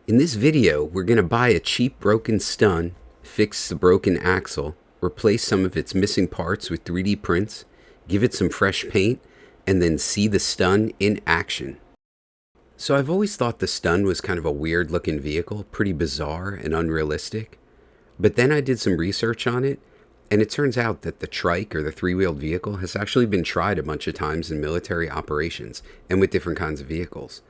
In this video, we're going to buy a cheap broken stun, fix the broken axle, replace some of its missing parts with 3D prints, give it some fresh paint, and then see the stun in action. So I've always thought the stun was kind of a weird looking vehicle, pretty bizarre and unrealistic. But then I did some research on it, and it turns out that the trike, or the three-wheeled vehicle, has actually been tried a bunch of times in military operations and with different kinds of vehicles.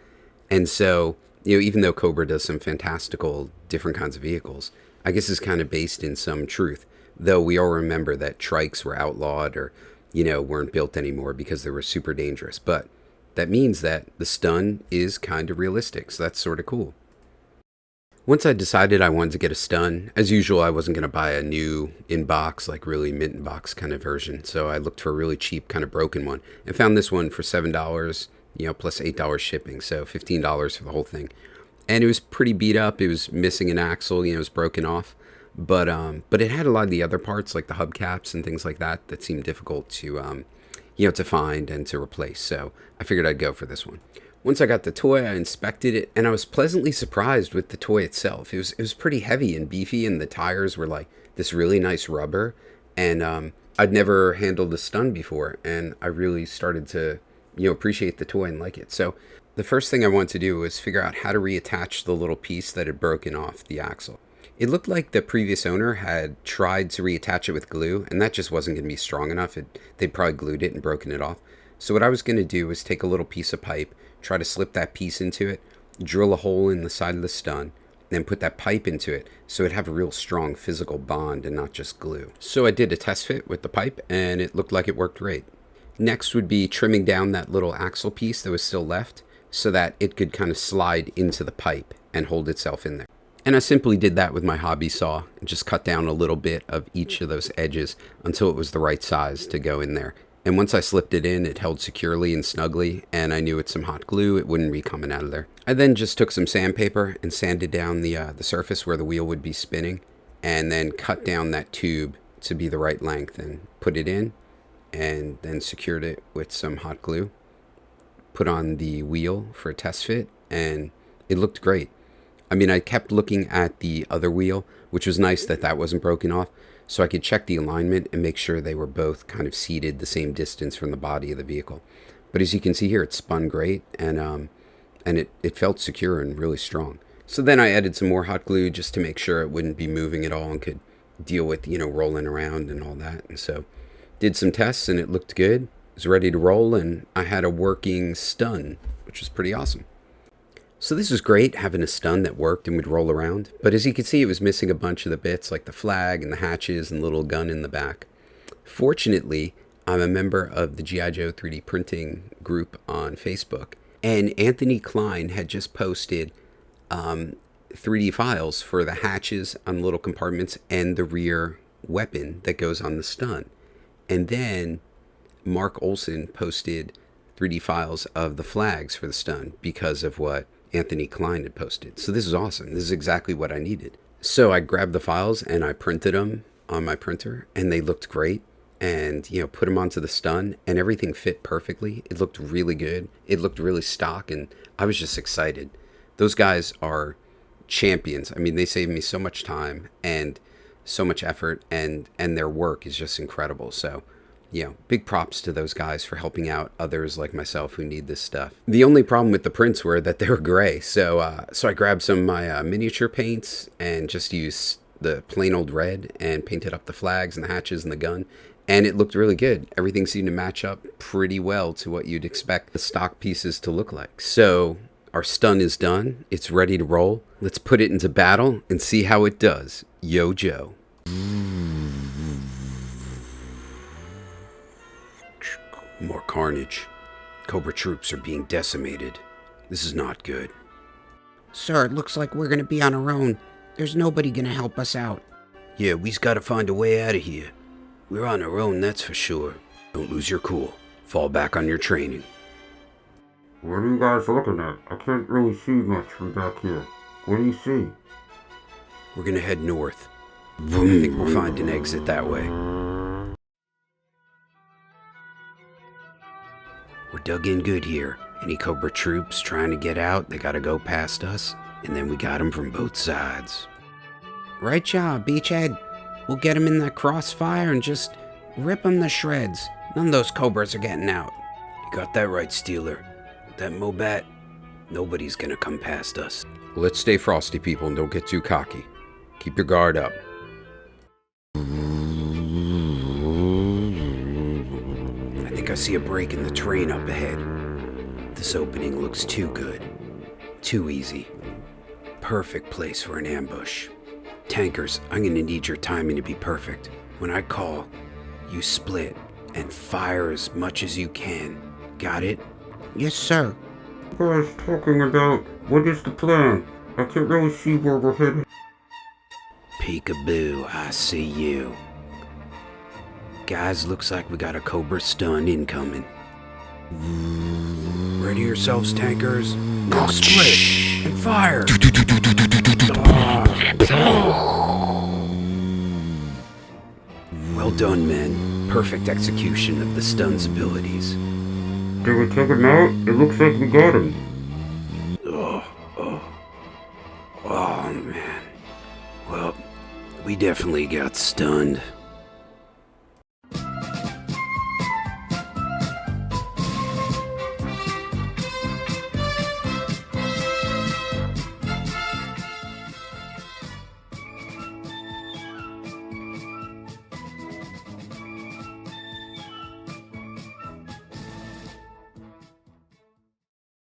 And so, even though Cobra does some fantastical different kinds of vehicles, I guess it's kind of based in some truth. Though we all remember that trikes were outlawed or, weren't built anymore because they were super dangerous. But that means that the stun is kind of realistic, so that's sort of cool. Once I decided I wanted to get a stun, as usual, I wasn't going to buy a new in-box, like really mint-in-box kind of version. So I looked for a really cheap kind of broken one and found this one for $7, plus $8 shipping. So $15 for the whole thing. And it was pretty beat up. It was missing an axle, it was broken off. But it had a lot of the other parts, like the hubcaps and things like that seemed difficult to, to find and to replace. So I figured I'd go for this one. Once I got the toy, I inspected it, and I was pleasantly surprised with the toy itself. It was pretty heavy and beefy, and the tires were like this really nice rubber. And I'd never handled a stun before, and I really started to, appreciate the toy and like it. So the first thing I wanted to do was figure out how to reattach the little piece that had broken off the axle. It looked like the previous owner had tried to reattach it with glue, and that just wasn't going to be strong enough. They'd probably glued it and broken it off. So what I was going to do was take a little piece of pipe, try to slip that piece into it, drill a hole in the side of the stun, then put that pipe into it so it'd have a real strong physical bond and not just glue. So I did a test fit with the pipe, and it looked like it worked great. Next would be trimming down that little axle piece that was still left so that it could kind of slide into the pipe and hold itself in there. And I simply did that with my hobby saw and just cut down a little bit of each of those edges until it was the right size to go in there. And once I slipped it in, it held securely and snugly, and I knew with some hot glue it wouldn't be coming out of there. I then just took some sandpaper and sanded down the surface where the wheel would be spinning, and then cut down that tube to be the right length and put it in, and then secured it with some hot glue. Put on the wheel for a test fit, and it looked great. I kept looking at the other wheel, which was nice that wasn't broken off, so I could check the alignment and make sure they were both kind of seated the same distance from the body of the vehicle. But as you can see here, it spun great, and it felt secure and really strong. So then I added some more hot glue just to make sure it wouldn't be moving at all and could deal with, rolling around and all that. And so did some tests, and it looked good. It was ready to roll, and I had a working stun, which was pretty awesome. So this was great, having a stun that worked and would roll around. But as you can see, it was missing a bunch of the bits, like the flag and the hatches and the little gun in the back. Fortunately, I'm a member of the G.I. Joe 3D printing group on Facebook. And Anthony Klein had just posted 3D files for the hatches on the little compartments and the rear weapon that goes on the stun. And then Mark Olson posted 3D files of the flags for the stun because of what Anthony Klein had posted. So this is awesome. This is exactly what I needed. So I grabbed the files and I printed them on my printer, and they looked great. And, put them onto the stun, and everything fit perfectly. It looked really good. It looked really stock, and I was just excited. Those guys are champions. They saved me so much time and so much effort, and their work is just incredible. So, big props to those guys for helping out others like myself who need this stuff. The only problem with the prints were that they were gray. So I grabbed some of my miniature paints and just used the plain old red and painted up the flags and the hatches and the gun. And it looked really good. Everything seemed to match up pretty well to what you'd expect the stock pieces to look like. So our stun is done. It's ready to roll. Let's put it into battle and see how it does. Yo, Joe. More carnage. Cobra troops are being decimated. This is not good. Sir, it looks like we're gonna be on our own. There's nobody gonna help us out. Yeah, we's gotta find a way out of here. We're on our own, that's for sure. Don't lose your cool. Fall back on your training. What are you guys looking at? I can't really see much from back here. What do you see? We're gonna head north. I think we'll find an exit that way. We're dug in good here. Any Cobra troops trying to get out, they gotta go past us. and then we got him from both sides. Right job, Beachhead. We'll get him in that crossfire and just rip him to shreds. None of those cobras are getting out. You got that right, Steeler. With that Mobat, nobody's gonna come past us. Let's stay frosty, people, and don't get too cocky. Keep your guard up. I think I see a break in the terrain up ahead. This opening looks too good. Too easy. Perfect place for an ambush. Tankers, I'm gonna need your timing to be perfect. When I call, you split and fire as much as you can. Got it? Yes, sir. You guys talking about what is the plan? I can't really see where we're headed. Peekaboo, I see you. Guys, looks like we got a Cobra Stun incoming. Ready yourselves, tankers. Now split and fire. Well done, men. Perfect execution of the stun's abilities. Did we take him out? It looks like we got him. Oh, man. Well, we definitely got stunned.